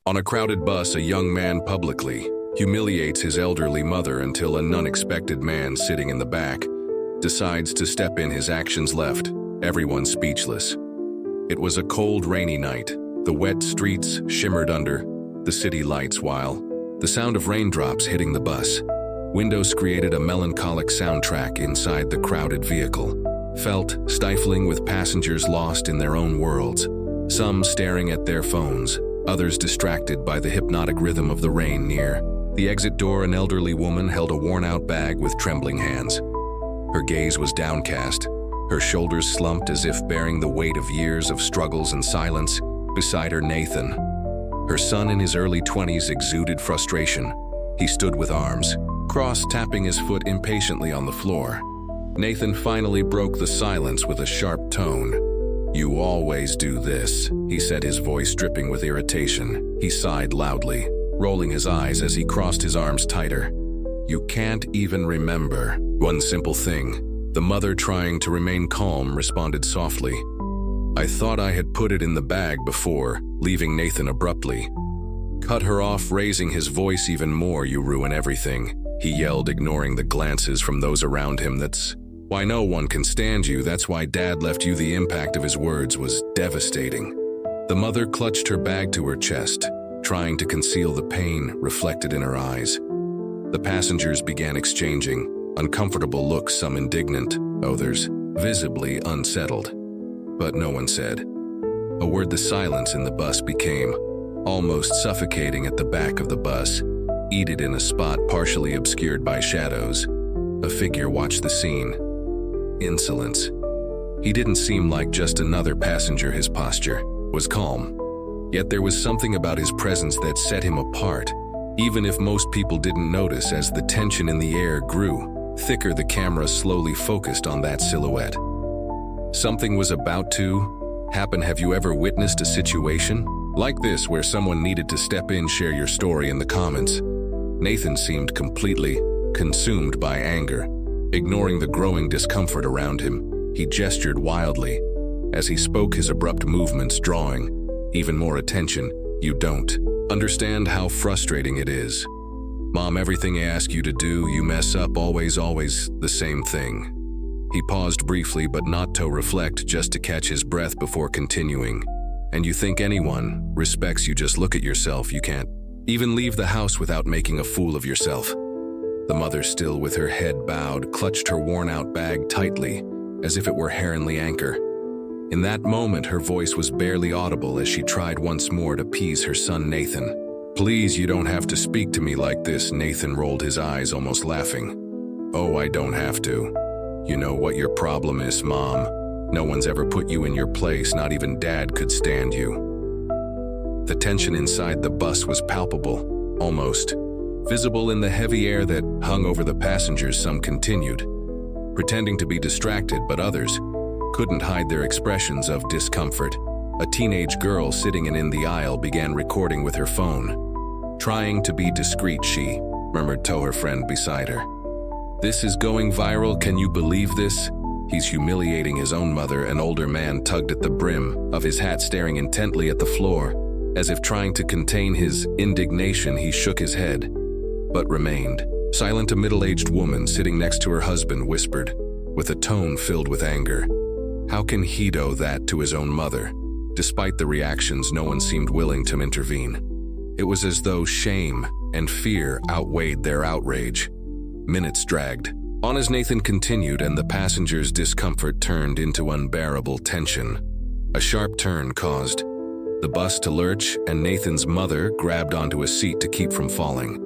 On a crowded bus, a young man publicly humiliates his elderly mother until an unexpected man sitting in the back decides to step in. His actions left everyone speechless. It was a cold, rainy night. The wet streets shimmered under the city lights while the sound of raindrops hitting the bus windows created a melancholic soundtrack inside the crowded vehicle. Felt stifling, with passengers lost in their own worlds, some staring at their phones, others distracted by the hypnotic rhythm of the rain. Near the exit door, an elderly woman held a worn-out bag with trembling hands. Her gaze was downcast, her shoulders slumped as if bearing the weight of years of struggles and silence. Beside her, Nathan, her son in his early 20s, exuded frustration. He stood with arms crossed, tapping his foot impatiently on the floor. Nathan finally broke the silence with a sharp tone. "You always do this," he said, his voice dripping with irritation. He sighed loudly, rolling his eyes as he crossed his arms tighter. "You can't even remember one simple thing." The mother, trying to remain calm, responded softly, "I thought I had put it in the bag," before leaving Nathan abruptly. Cut her off, raising his voice even more. "You ruin everything," he yelled, ignoring the glances from those around him. "That's why no one can stand you. That's why Dad left you." The impact of his words was devastating. The mother clutched her bag to her chest, trying to conceal the pain reflected in her eyes. The passengers began exchanging uncomfortable looks, some indignant, others visibly unsettled. But no one said a word. The silence in the bus became almost suffocating. At the back of the bus, seated in a spot partially obscured by shadows, a figure watched the scene. Insolence. He didn't seem like just another passenger. His posture was calm, yet there was something about his presence that set him apart, even if most people didn't notice. As the tension in the air grew thicker, the camera slowly focused on that silhouette. Something was about to happen. Have you ever witnessed a situation like this where someone needed to step in? Share your story in the comments. Nathan seemed completely consumed by anger. Ignoring the growing discomfort around him, he gestured wildly as he spoke, his abrupt movements drawing even more attention. "You don't understand how frustrating it is. Mom, everything I ask you to do, you mess up. Always the same thing." He paused briefly, but not to reflect, just to catch his breath before continuing. "And you think anyone respects you? Just look at yourself. You can't even leave the house without making a fool of yourself." The mother, still with her head bowed, clutched her worn-out bag tightly, as if it were her only anchor. In that moment, her voice was barely audible as she tried once more to appease her son. "Nathan, please, you don't have to speak to me like this." Nathan rolled his eyes, almost laughing. "Oh, I don't have to. You know what your problem is, Mom. No one's ever put you in your place. Not even Dad could stand you." The tension inside the bus was palpable, almost visible in the heavy air that hung over the passengers. Some continued pretending to be distracted, but others couldn't hide their expressions of discomfort. A teenage girl sitting in the aisle began recording with her phone. Trying to be discreet, she murmured to her friend beside her, "This is going viral. Can you believe this? He's humiliating his own mother." An older man tugged at the brim of his hat, staring intently at the floor, as if trying to contain his indignation. He shook his head, but remained silent. A middle-aged woman sitting next to her husband whispered, with a tone filled with anger, "How can he do that to his own mother?" Despite the reactions, no one seemed willing to intervene. It was as though shame and fear outweighed their outrage. Minutes dragged on as Nathan continued, and the passengers' discomfort turned into unbearable tension. A sharp turn caused the bus to lurch, and Nathan's mother grabbed onto a seat to keep from falling.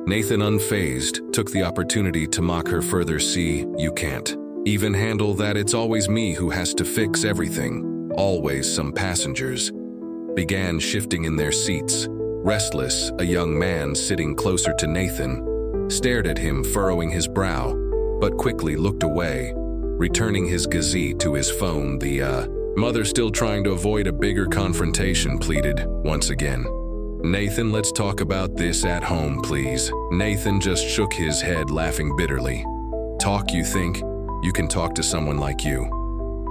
Nathan, unfazed, took the opportunity to mock her further. "See, you can't even handle that. It's always me who has to fix everything. Always." Some passengers began shifting in their seats. Restless, a young man sitting closer to Nathan stared at him, furrowing his brow, but quickly looked away, returning his gaze to his phone. The mother, still trying to avoid a bigger confrontation, pleaded once again, "Nathan, let's talk about this at home, please." Nathan just shook his head, laughing bitterly. "Talk? You think you can talk to someone like you?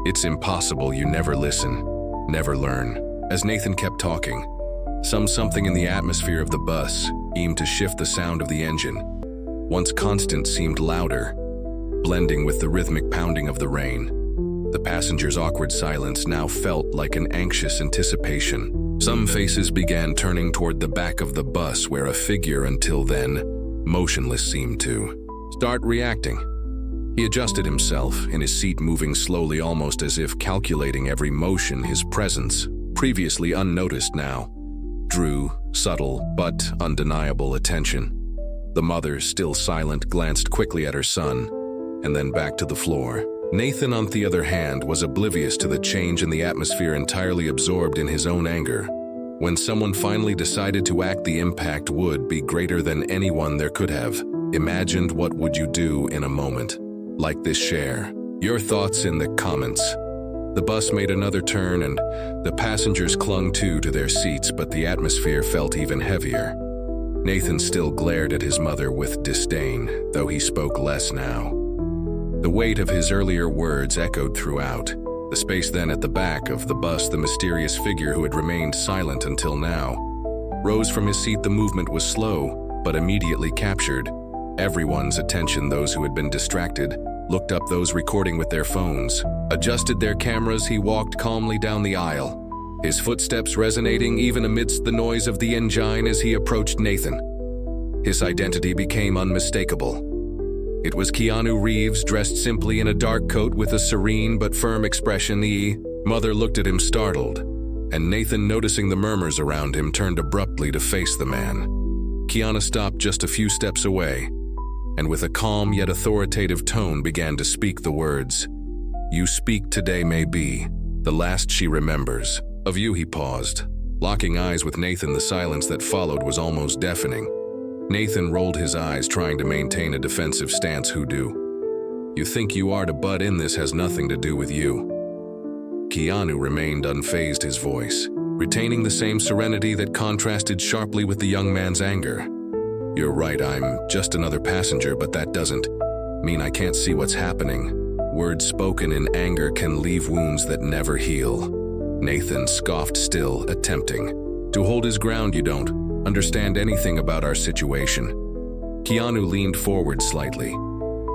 It's impossible. You never listen, never learn." As Nathan kept talking, Something in the atmosphere of the bus seemed to shift the sound of the engine. Once constant seemed louder, blending with the rhythmic pounding of the rain. The passengers' awkward silence now felt like an anxious anticipation. Some faces began turning toward the back of the bus where a figure until then motionless seemed to start reacting. He adjusted himself in his seat, moving slowly, almost as if calculating every motion. His presence, previously unnoticed now, drew subtle but undeniable attention. The mother, still silent, glanced quickly at her son and then back to the floor. Nathan, on the other hand, was oblivious to the change in the atmosphere, entirely absorbed in his own anger. When someone finally decided to act, the impact would be greater than anyone there could have imagined. What would you do in a moment like this? Share your thoughts in the comments. The bus made another turn and the passengers clung to their seats, but the atmosphere felt even heavier. Nathan still glared at his mother with disdain, though he spoke less now. The weight of his earlier words echoed throughout the space. Then at the back of the bus, the mysterious figure who had remained silent until now rose from his seat. The movement was slow, but immediately captured everyone's attention. Those who had been distracted looked up, those recording with their phones adjusted their cameras. He walked calmly down the aisle, his footsteps resonating even amidst the noise of the engine. As he approached Nathan, his identity became unmistakable. It was Keanu Reeves, dressed simply in a dark coat with a serene but firm expression. The mother looked at him startled, and Nathan, noticing the murmurs around him, turned abruptly to face the man. Keanu stopped just a few steps away, and with a calm yet authoritative tone began to speak the words, "You speak today may be the last she remembers of you." He paused, locking eyes with Nathan. The silence that followed was almost deafening. Nathan rolled his eyes, trying to maintain a defensive stance. "Who do you think you are to butt in? This has nothing to do with you." Keanu remained unfazed, his voice retaining the same serenity that contrasted sharply with the young man's anger. "You're right, I'm just another passenger, but that doesn't mean I can't see what's happening." Words spoken in anger can leave wounds that never heal. Nathan scoffed, still attempting to hold his ground. "You don't understand anything about our situation." Keanu leaned forward slightly,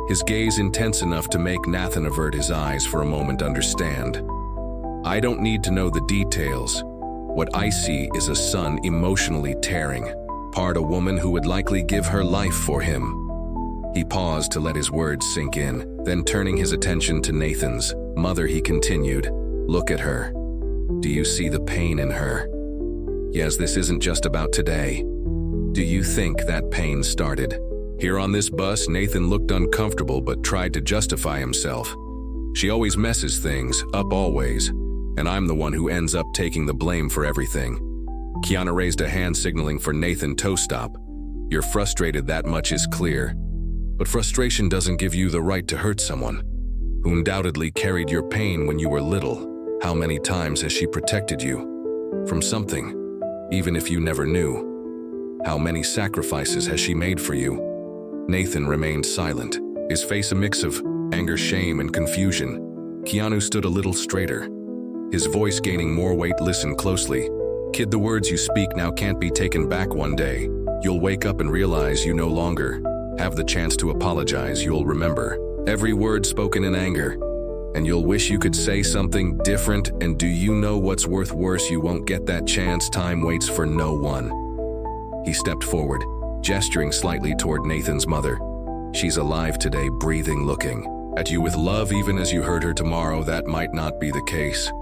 his gaze intense enough to make Nathan avert his eyes for a moment. "Understand? I don't need to know the details. What I see is a son emotionally tearing apart a woman who would likely give her life for him." He paused to let his words sink in, then turning his attention to Nathan's mother, he continued, "Look at her. Do you see the pain in her? Yes, this isn't just about today. Do you think that pain started here on this bus?" Nathan looked uncomfortable but tried to justify himself. "She always messes things up, always, and I'm the one who ends up taking the blame for everything." Keanu raised a hand, signaling for Nathan to stop. "You're frustrated, that much is clear. But frustration doesn't give you the right to hurt someone who undoubtedly carried your pain when you were little. How many times has she protected you from something, even if you never knew? How many sacrifices has she made for you?" Nathan remained silent, his face a mix of anger, shame, and confusion. Keanu stood a little straighter, his voice gaining more weight. "Listen closely. Kid, the words you speak now can't be taken back. One day, you'll wake up and realize you no longer have the chance to apologize. You'll remember every word spoken in anger, and you'll wish you could say something different. And do you know what's worse? You won't get that chance. Time waits for no one." He stepped forward, gesturing slightly toward Nathan's mother. "She's alive today, breathing, looking at you with love. Even as you hurt her tomorrow, that might not be the case.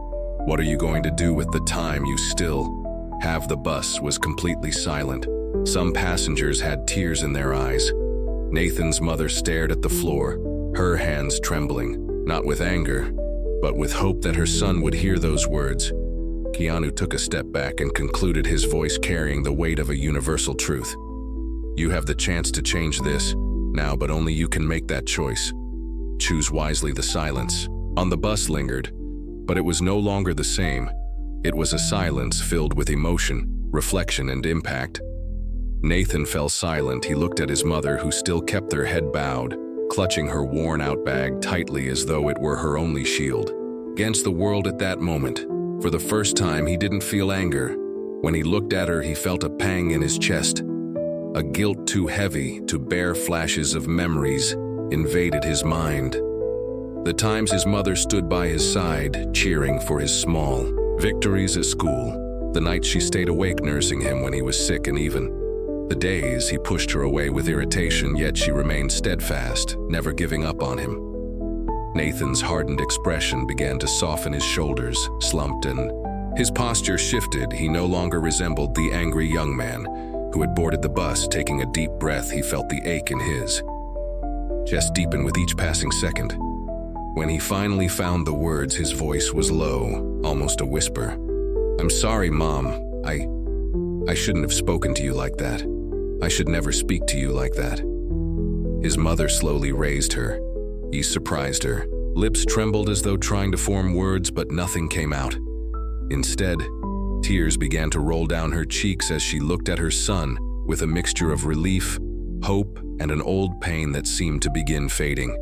What are you going to do with the time you still have?" The bus was completely silent. Some passengers had tears in their eyes. Nathan's mother stared at the floor, her hands trembling, not with anger, but with hope that her son would hear those words. Keanu took a step back and concluded, his voice carrying the weight of a universal truth. "You have the chance to change this now, but only you can make that choice. Choose wisely." The silence on the bus lingered, but it was no longer the same. It was a silence filled with emotion, reflection, and impact. Nathan fell silent. He looked at his mother, who still kept her head bowed, clutching her worn-out bag tightly as though it were her only shield against the world. At that moment, for the first time, he didn't feel anger, When he looked at her, he felt a pang in his chest. A guilt too heavy to bear. Flashes of memories invaded his mind. The times his mother stood by his side, cheering for his small victories at school. The nights she stayed awake nursing him when he was sick, and even the days he pushed her away with irritation, yet she remained steadfast, never giving up on him. Nathan's hardened expression began to soften. His shoulders slumped and his posture shifted. He no longer resembled the angry young man who had boarded the bus. Taking a deep breath, he felt the ache in his chest deepen with each passing second. When he finally found the words, his voice was low, almost a whisper. "I'm sorry, Mom. I shouldn't have spoken to you like that. I should never speak to you like that." His mother slowly raised her. He surprised her. Lips trembled as though trying to form words, but nothing came out. Instead, tears began to roll down her cheeks as she looked at her son with a mixture of relief, hope, and an old pain that seemed to begin fading.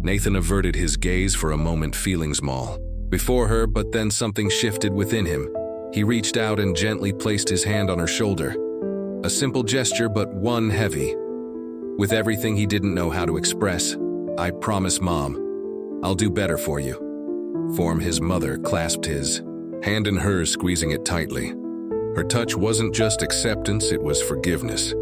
Nathan averted his gaze for a moment, feeling small before her, but then something shifted within him. He reached out and gently placed his hand on her shoulder. A simple gesture, but one heavy. With everything he didn't know how to express, "I promise, Mom, I'll do better for you." His mother clasped his hand in hers, squeezing it tightly. Her touch wasn't just acceptance, it was forgiveness.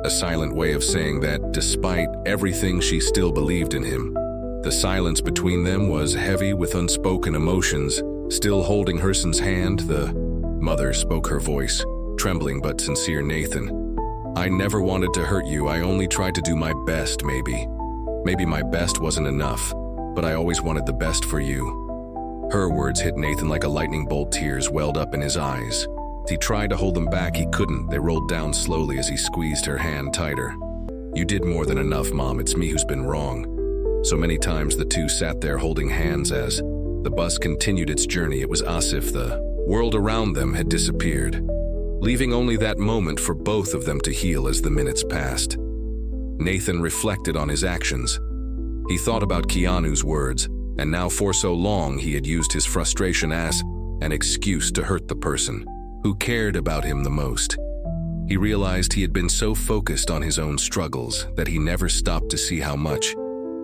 A silent way of saying that, despite everything, she still believed in him. The silence between them was heavy with unspoken emotions. Still holding her son's hand, the mother spoke, her voice trembling but sincere. "Nathan, I never wanted to hurt you. I only tried to do my best. Maybe my best wasn't enough, but I always wanted the best for you." Her words hit Nathan like a lightning bolt. Tears welled up in his eyes. He tried to hold them back. He couldn't. They rolled down slowly as he squeezed her hand tighter. "You did more than enough, Mom. It's me who's been wrong." So many times the two sat there holding hands as the bus continued its journey. It was as if the world around them had disappeared, leaving only that moment for both of them to heal. As the minutes passed, Nathan reflected on his actions. He thought about Keanu's words, and now for so long he had used his frustration as an excuse to hurt the person who cared about him the most. He realized he had been so focused on his own struggles that he never stopped to see how much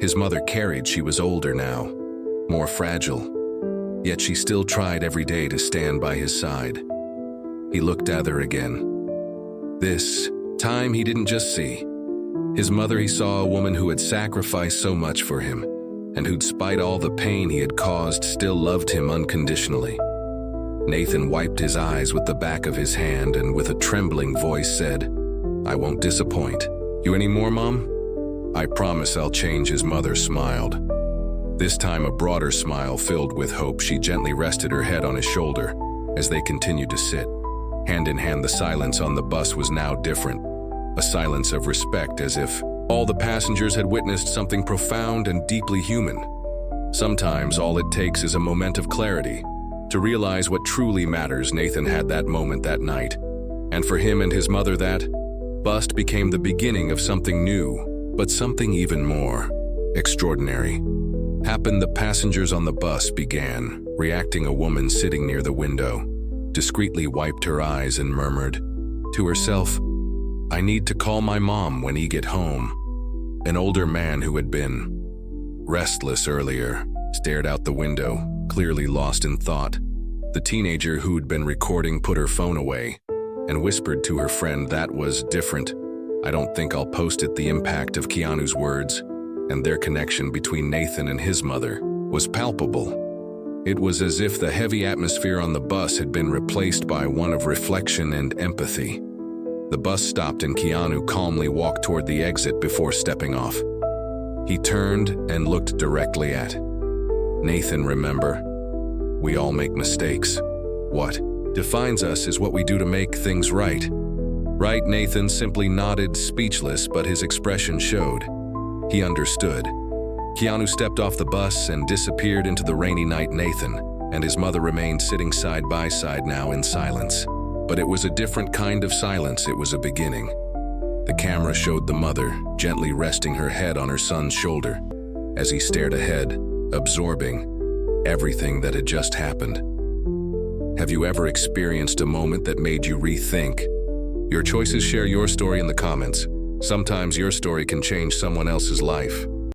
his mother carried. She was older now, more fragile, yet she still tried every day to stand by his side. He looked at her again. This time he didn't just see his mother, he saw a woman who had sacrificed so much for him, and who, despite all the pain he had caused, still loved him unconditionally. Nathan wiped his eyes with the back of his hand and with a trembling voice said, "I won't disappoint you anymore, Mom. I promise I'll change." His mother smiled. This time a broader smile filled with hope. She gently rested her head on his shoulder as they continued to sit. Hand in hand, the silence on the bus was now different. A silence of respect, as if all the passengers had witnessed something profound and deeply human. Sometimes all it takes is a moment of clarity to realize what truly matters. Nathan had that moment that night, and for him and his mother, that bust became the beginning of something new, but something even more extraordinary happened. The passengers on the bus began reacting. A woman sitting near the window discreetly wiped her eyes and murmured to herself, "I need to call my mom when he get home." An older man who had been restless earlier stared out the window, clearly lost in thought. The teenager who'd been recording put her phone away and whispered to her friend, "That was different. I don't think I'll post it." The impact of Keanu's words and their connection between Nathan and his mother was palpable. It was as if the heavy atmosphere on the bus had been replaced by one of reflection and empathy. The bus stopped and Keanu calmly walked toward the exit before stepping off. He turned and looked directly at Nathan. "Remember, we all make mistakes. What defines us is what we do to make things right." "Right?" Nathan simply nodded, speechless, but his expression showed he understood. Keanu stepped off the bus and disappeared into the rainy night. Nathan and his mother remained sitting side by side now in silence. But it was a different kind of silence. It was a beginning. The camera showed the mother gently resting her head on her son's shoulder as he stared ahead, absorbing everything that had just happened. Have you ever experienced a moment that made you rethink? Your choices. Share your story in the comments. Sometimes your story can change someone else's life.